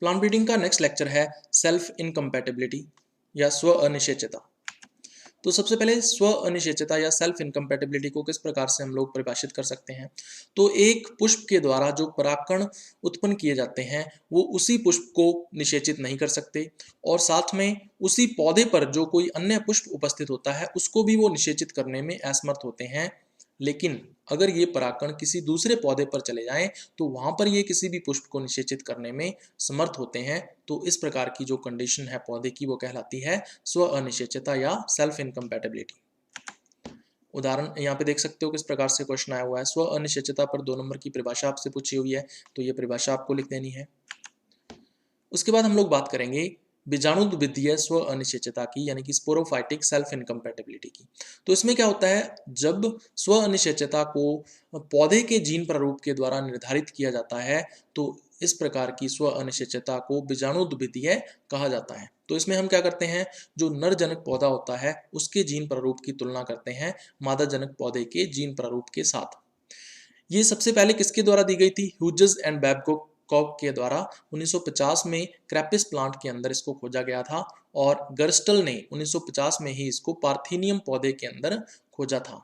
Plant breeding का next lecture है self incompatibility या स्व अनिश्चयता। तो सबसे पहले स्व अनिश्चयता या सेल्फ इनकम्पैटिबिलिटी को किस प्रकार से हम लोग परिभाषित कर सकते हैं। तो एक पुष्प के द्वारा जो परागकण उत्पन्न किए जाते हैं वो उसी पुष्प को निषेचित नहीं कर सकते और साथ में उसी पौधे पर जो कोई अन्य पुष्प उपस्थित होता है उसको भी वो निषेचित करने में असमर्थ होते हैं। लेकिन अगर ये परागकण किसी दूसरे पौधे पर चले जाएं तो वहां पर ये किसी भी पुष्प को निषेचित करने में समर्थ होते हैं। तो इस प्रकार की जो कंडीशन है पौधे की वो कहलाती है स्व अनिश्चयता या सेल्फ इनकम्पैटिबिलिटी। उदाहरण यहाँ पे देख सकते हो किस प्रकार से क्वेश्चन आया हुआ है। स्व अनिश्चयता पर 2 नंबर की परिभाषा आपसे पूछी हुई है, तो ये परिभाषा आपको लिख देनी है। उसके बाद हम लोग बात करेंगे बीजाणुद्वितीय स्व अनिश्चयता की, यानी कि स्पोरोफाइटिक सेल्फ इनकम्पैटिबिलिटी की। तो इसमें क्या होता है, जब स्व अनिश्चयता को पौधे के जीन प्रारूप के द्वारा निर्धारित किया जाता है तो इस प्रकार की स्व अनिश्चयता को बीजाणुद्वितीय कहा जाता है। तो इसमें हम क्या करते हैं, जो नर जनक पौधा होता है उसके जीन प्रारूप की तुलना करते हैं मादा जनक पौधे के जीन प्रारूप के साथ। ये सबसे पहले किसके द्वारा दी गई थी, ह्यूजेस एंड बैबकॉक के द्वारा 1950 में क्रैपिस प्लांट के अंदर इसको खोजा गया था और गर्स्टल ने 1950 में ही इसको पार्थेनियम पौधे के अंदर खोजा था।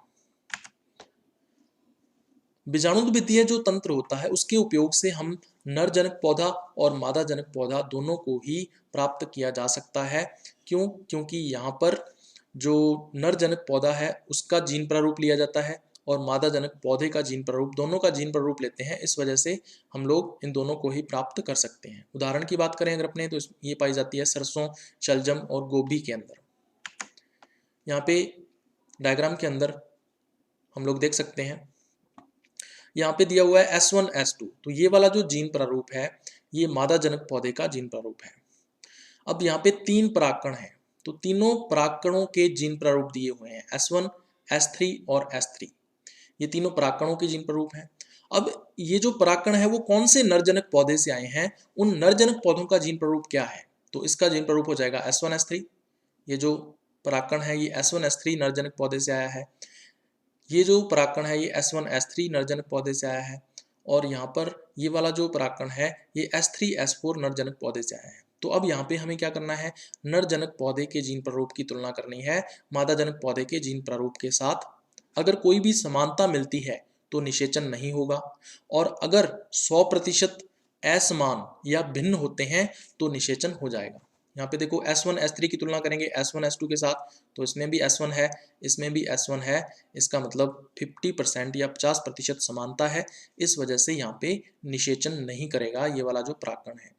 बीजाणुद्वितीय जो तंत्र होता है उसके उपयोग से हम नर जनक पौधा और मादा जनक पौधा दोनों को ही प्राप्त किया जा सकता है। क्यों? क्योंकि यहाँ पर जो नर जनक पौधा है उसका जीन प्रारूप लिया जाता है और मादा जनक पौधे का जीन प्रारूप, दोनों का जीन प्रारूप लेते हैं। इस वजह से हम लोग इन दोनों को ही प्राप्त कर सकते हैं। उदाहरण की बात करें अगर अपने, तो ये पाई जाती है सरसों, शलजम और गोभी के अंदर। यहाँ पे डायग्राम के अंदर हम लोग देख सकते हैं, यहाँ पे दिया हुआ है S1 S2। तो ये वाला जो जीन प्रारूप है ये मादा जनक पौधे का जीन प्रारूप है। अब यहाँ पे 3 परागकण हैं, तो तीनों परागकणों के जीन प्रारूप दिए हुए हैं S1 S3 और S3। ये तीनों परागकणों के जीन प्रारूप हैं। अब ये जो परागकण है वो कौन से नरजनक पौधे से आए हैं, उन नरजनक पौधों का जीन प्रारूप क्या है, तो इसका जीन प्रारूप हो जाएगा S1 S3। ये जो परागकण है ये S1 S3 नरजनक पौधे से आया है। ये जो परागकण है ये S1 S3 नरजनक पौधे से आया है और यहाँ पर ये वाला जो परागकण है ये S3 S4 नरजनक पौधे से आया है। तो अब यहाँ पे हमें क्या करना है, नरजनक पौधे के जीन प्रारूप की तुलना करनी है मादा जनक पौधे के जीन प्रारूप के साथ। अगर कोई भी समानता मिलती है तो निषेचन नहीं होगा और अगर 100% असमान या भिन्न होते हैं तो निषेचन हो जाएगा। यहाँ पे देखो S1 S3 की तुलना करेंगे S1 S2 के साथ, तो इसमें भी S1 है, इसमें भी S1 है। इसका मतलब 50% या 50% समानता है। इस वजह से यहाँ पे निषेचन नहीं करेगा ये वाला जो परागकण है।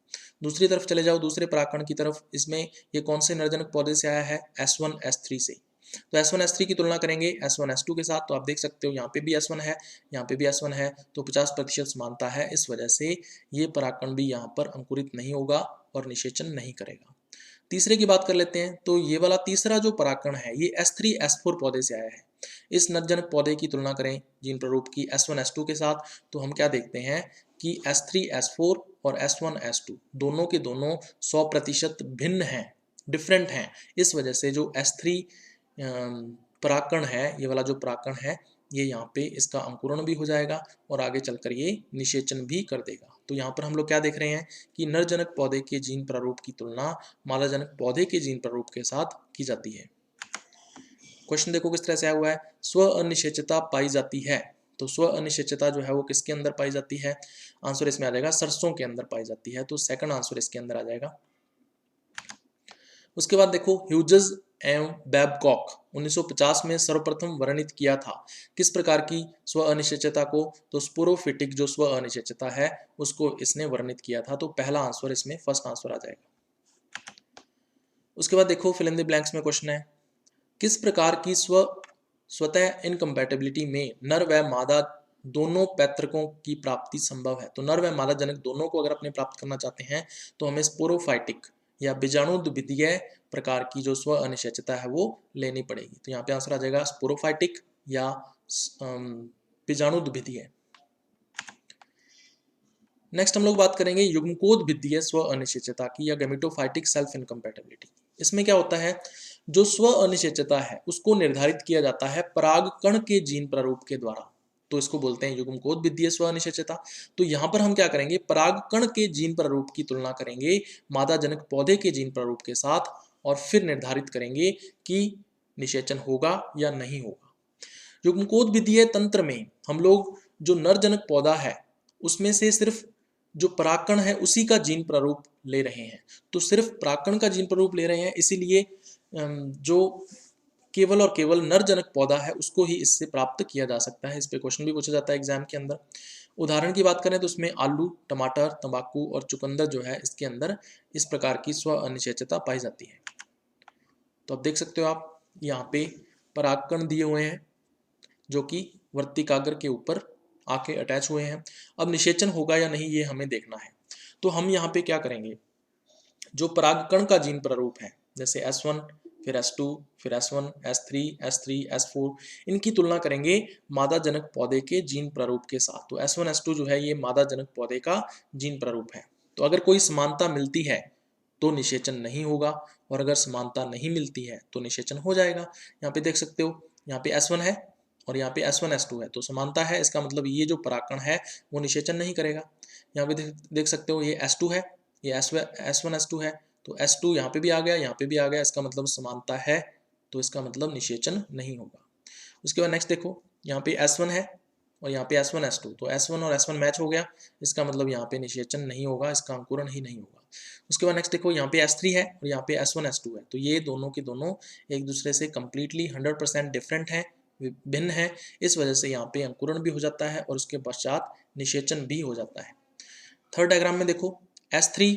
दूसरी तरफ चले जाओ, दूसरे परागकण की तरफ। इसमें ये कौन से नरजनक पौधे से आया है, S1 S3 से। तो S1 S3 की तुलना करेंगे S1 S2 के साथ, तो आप देख सकते हो यहाँ पे भी S1 है, यहाँ पे भी S1 है, तो 50% समानता है। इस वजह से ये परागकण भी यहाँ पर अंकुरित नहीं होगा और निषेचन नहीं करेगा। तीसरे की बात कर लेते हैं, तो ये वाला तीसरा जो परागकण है ये S3 S4 पौधे से आया है। इस नरजनक पौधे की तुलना करें जीन प्रारूप की S1 S2 के साथ, तो हम क्या देखते हैं कि S3 S4 और S1 S2 दोनों के दोनों 100% भिन्न हैं, डिफरेंट हैं। इस वजह से जो S3 परागकण है, ये वाला जो परागकण है ये यहाँ पे इसका अंकुरण भी हो जाएगा और आगे चलकर ये निषेचन भी कर देगा। तो यहाँ पर हम लोग क्या देख रहे हैं कि नरजनक पौधे के जीन प्रारूप की तुलना मादाजनक पौधे के जीन प्रारूप के साथ की जाती है। क्वेश्चन देखो किस तरह से आया हुआ है, स्व अनिश्चयता पाई जाती है। तो स्व अनिश्चयता जो है वो किसके अंदर पाई जाती है, आंसर इसमें आ जाएगा सरसों के अंदर पाई जाती है। तो सेकंड आंसर इसके अंदर आ जाएगा। उसके बाद देखो ह्यूजेस एवं बैबकॉक 1950 में सर्वप्रथम वर्णित किया था किस प्रकार की स्व अनिश्चयता को, तो स्पोरोफिटिक जो स्व अनिश्चयता है उसको इसने वर्णित किया था। तो पहला आंसर इसमें फर्स्ट आंसर आ जाएगा। उसके बाद देखो फिल इन द ब्लैंक्स में क्वेश्चन है, किस प्रकार की स्वतः इनकम्पैटिबिलिटी में नर व मादा दोनों पैतृकों की प्राप्ति संभव है। तो नर व मादा जनक दोनों को अगर अपने प्राप्त करना चाहते हैं तो हमें स्पोरोफाइटिक या बीजाणुद्वितीय प्रकार की जो स्व अनिश्चयता है वो लेनी पड़ेगी। तो यहाँ पे आंसर आ जाएगा स्पोरोफाइटिक या बीजाणुद्वितीय। नेक्स्ट हम लोग बात करेंगे युग्मकोद्वितीय स्व अनिश्चयता की या गैमेटोफाइटिक सेल्फ इनकम्पैटिबिलिटी। इसमें क्या होता है, जो स्व अनिश्चयता है उसको निर्धारित किया जाता है परागकण के जीन प्रारूप के द्वारा। तो इसको बोलते हैं युग्मकोद्भिद्दीय स्व अनिश्चयता। तो यहाँ पर हम क्या करेंगे, परागकण के जीन प्रारूप की तुलना करेंगे मादाजनक पौधे के जीन प्रारूप के साथ और फिर निर्धारित करेंगे कि निषेचन होगा या नहीं होगा। युग्मकोद्भिद्दीय तंत्र में हम लोग जो नरजनक पौधा है उसमें से सिर्फ जो परागकण है उसी का जीन प्रारूप ले रहे हैं। तो सिर्फ परागकण का जीन प्रारूप ले रहे हैं, इसीलिए जो केवल और केवल नरजनक पौधा है उसको ही इससे प्राप्त किया जा सकता है। इस पे क्वेश्चन भी पूछा जाता है एग्जाम के अंदर। उदाहरण की बात करें तो उसमें आलू, टमाटर, तंबाकू और चुकंदर जो है इसके अंदर इस प्रकार की स्व अनिश्चयता पाई जाती है। तो अब देख सकते हो आप यहाँ पे परागकण दिए हुए हैं जो कि वर्तिकाग्र के ऊपर आके अटैच हुए हैं। अब निषेचन होगा या नहीं ये हमें देखना है। तो हम यहाँ पे क्या करेंगे, जो परागकण का जीन प्रारूप है जैसे S1 फिर S2 फिर S1 S3 S3 S4 इनकी तुलना करेंगे मादाजनक पौधे के जीन प्रारूप के साथ। तो S1 S2 जो है ये मादाजनक पौधे का जीन प्रारूप है। तो अगर कोई समानता मिलती है तो निषेचन नहीं होगा और अगर समानता नहीं मिलती है तो निषेचन हो जाएगा। यहाँ पे देख सकते हो, यहाँ पे S1 है और यहाँ पे S1 S2 है, तो समानता है, इसका मतलब ये जो परागकण है वो निषेचन नहीं करेगा। यहाँ पे देख सकते हो ये S2 है, ये S1 S2 है, तो S2 यहाँ पे भी आ गया, यहाँ पे भी आ गया, इसका मतलब समानता है, तो इसका मतलब निषेचन नहीं होगा। उसके बाद नेक्स्ट देखो, यहाँ पे S1 है और यहाँ पे S1 S2, तो S1 और S1 मैच हो गया, इसका मतलब यहाँ पे निषेचन नहीं होगा, इसका अंकुरण ही नहीं होगा। उसके बाद नेक्स्ट देखो, यहाँ पे S3 है और यहाँ पे S1 S2 है, तो ये दोनों के दोनों एक दूसरे से कंप्लीटली 100% डिफरेंट है, भिन्न है, इस वजह से यहाँ पे अंकुरण भी हो जाता है और उसके पश्चात निषेचन भी हो जाता है। थर्ड डायग्राम में देखो S3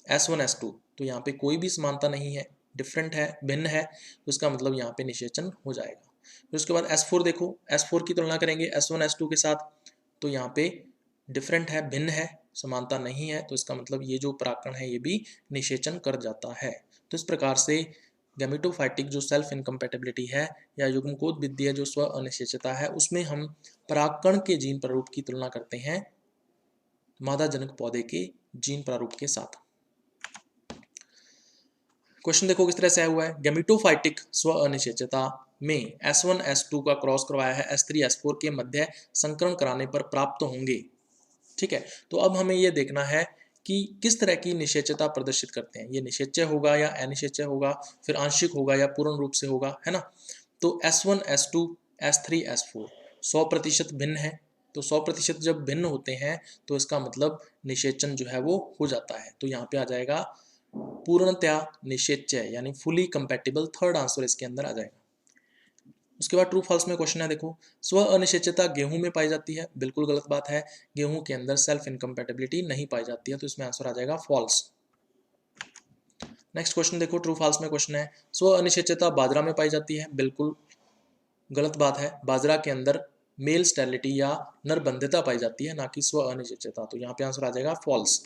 S1 S2, तो यहाँ पे कोई भी समानता नहीं है, डिफरेंट है, भिन्न है, तो इसका मतलब यहाँ पे निषेचन हो जाएगा। फिर उसके बाद S4 देखो, S4 की तुलना करेंगे S1 S2 के साथ, तो यहाँ पे डिफरेंट है, भिन्न है, समानता नहीं है, तो इसका मतलब ये जो परागकण है ये भी निषेचन कर जाता है। तो इस प्रकार से गैमेटोफाइटिक जो सेल्फ इनकम्पैटिबिलिटी है या युग्मकोद्भिद्दीय जो स्व अनिश्चयता है उसमें हम परागकण के जीन प्रारूप की तुलना करते हैं मादाजनक पौधे के जीन प्रारूप के साथ। क्वेश्चन देखो किस तरह से आया हुआ है, गैमेटोफाइटिक स्व अनिश्चयता में S1 S2 का क्रॉस करवाया है S3 S4 के मध्य संकरण कराने पर प्राप्त होंगे। ठीक है, तो अब हमें यह देखना है कि किस तरह की निषेचता प्रदर्शित करते हैं, ये निषेच्य होगा या अनिषेच्य होगा, फिर आंशिक होगा या पूर्ण रूप से होगा, है ना। तो S1 S2 S3 S4 100% भिन्न है, तो 100% जब भिन्न होते हैं तो इसका मतलब निषेचन जो है वो हो जाता है। तो यहाँ पे आ जाएगा पूर्णतया निषेच्य यानी फुली कंपैटिबल, थर्ड आंसर इसके अंदर आ जाएगा। उसके बाद ट्रू फॉल्स में क्वेश्चन है, देखो स्व अनिश्चयता गेहूं में पाई जाती है, बिल्कुल गलत बात है, गेहूं के अंदर सेल्फ इनकम्पैटिबिलिटी नहीं पाई जाती है, तो इसमें आंसर आ जाएगा फॉल्स। नेक्स्ट क्वेश्चन देखो, ट्रू फॉल्स में क्वेश्चन है, स्व अनिश्चयता बाजरा में पाई जाती है, बिल्कुल गलत बात है, बाजरा के अंदर मेल स्टेरिलिटी या नरबंधिता पाई जाती है, ना कि स्व अनिश्चयता, तो यहाँ पे आंसर आ जाएगा फॉल्स।